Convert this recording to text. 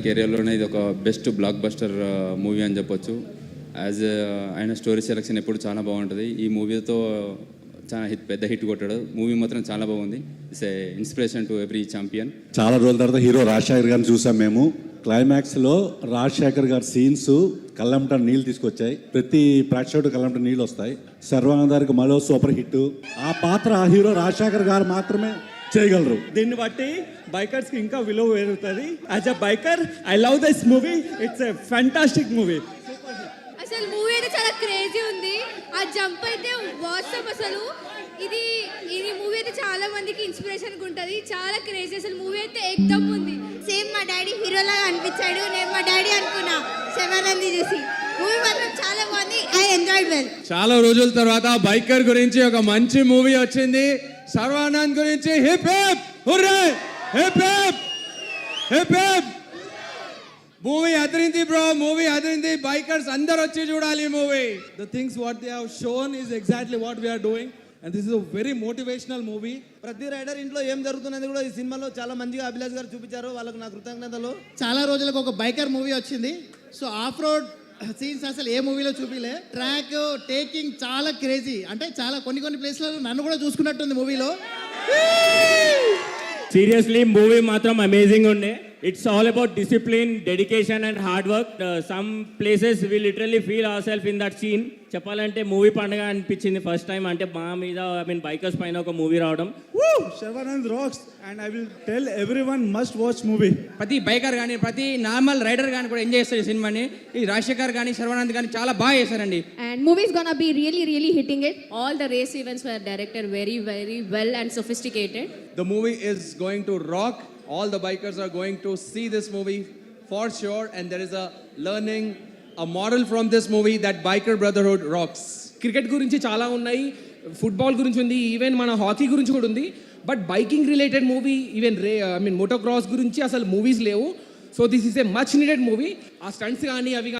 కెరియర్లోనే ఇది ఒక best block buster movie అని చెప్పొచ్చు. యాజ్ ఆయన స్టోరీ సెలెక్షన్ ఎప్పుడు చాలా బాగుంటుంది. ఈ మూవీతో చాలా పెద్ద హిట్ కొట్టాడు. మూవీ మాత్రం చాలా బాగుంది. It's a inspiration to every champion. చాలా రోజుల తర్వాత హీరో రాజశేఖర్ గారిని చూసాం మేము. క్లైమాక్స్లో రాజశేఖర్ గారి సీన్స్ కళ్ళంట నీళ్ళు తీసుకొచ్చాయి. ప్రతి ప్రేక్షకుడు కళ్ళంట నీళ్ళు వస్తాయి. శర్వానంద్ గారికి మరో సూపర్ హిట్. ఆ పాత్ర ఆ హీరో రాజశేఖర్ గారు మాత్రమే చేయగలరు. దీన్ని బట్టి బైకర్స్ కి ఇంకా విలువ పెరుగుతుంది. As a biker I love this movie. It's a fantastic movie. అసలు మూవీ అయితే చాలా క్రేజీ ఉంది. ఆ జంప్ అయితే వాట్సాప్ అసలు ఇది మూవీ అయితే చాలా మందికి ఇన్స్పిరేషన్ ఉంటుంది. చాలా క్రేజీ అసలు మూవీ అయితే ఎక్దమ్ ఉంది. సేమ్ మా డాడీ హీరోలాగా అనిపించాడు. నేను మా డాడీ అనుకున్నా శర్వానంద్ చూసి. మూవీ మాత్రం చాలా బాగుంది. I enjoyed well. చాలా రోజుల తర్వాత బైకర్ గురించి ఒక మంచి మూవీ వచ్చింది. శర్వానంద్ గురించి hip hip hurray, hip hip hip hip. Movie అదిరింది బ్రో, మూవీ అదిరింది. బైకర్స్ అందరు వచ్చి చూడాలి ఈ movie. The things what they have shown is exactly what we are doing, and this is a very motivational movie. ప్రతి rider ఇంట్లో ఏం జరుగుతున్నది కూడా ఈ సినిమాలో చాలా మంచిగా అభిలాష్ గారు చూపించారు. వాళ్ళకు నా కృతజ్ఞతలు. చాలా రోజులకు ఒక బైకర్ మూవీ వచ్చింది. సో ఆఫ్ రోడ్ సీన్స్ అసలు ఏ మూవీలో చూపిలే. ట్రాక్ టేకింగ్ చాలా క్రేజీ. అంటే చాలా కొన్ని ప్లేస్లలో నన్ను కూడా చూసుకున్నట్టుంది మూవీలో. సీరియస్లీ మూవీ మాత్రం అమేజింగ్ ఉండే. It's all about discipline, dedication and hard work. Some places we literally feel our self in that scene. చెప్పాలంటే మూవీ పండుగ అనిపించింది ఫస్ట్ టైం. అంటే మా మీద బైకర్స్ పైన ఒక మూవీ రావడం. Shravanand rocks, and I will tell everyone must watch movie. ప్రతి బైకర్ కానీ ప్రతి నార్మల్ రైడర్ కానీ కూడా ఎంజాయ్ చేస్తారు ఈ సినిమాని. ఈ రాజశేఖర్ కానీ శర్వానంద్ కానీ చాలా బాగా చేశారండి. And movie is gonna be really hitting it. All the race events were directed very well and sophisticated. The movie is going to rock. All the bikers are going to see this movie for sure, and there is a learning, a moral from this movie that biker brotherhood rocks. Cricket గురించి చాలా ఉన్నాయి, football గురించి ఉంది, even మన hockey గురించి కూడా ఉంది. But biking related movie, even motocross గురించి అసలు మూవీస్ లేవు. So this is a much needed movie. ఆ స్టంట్స్ కానీ అవి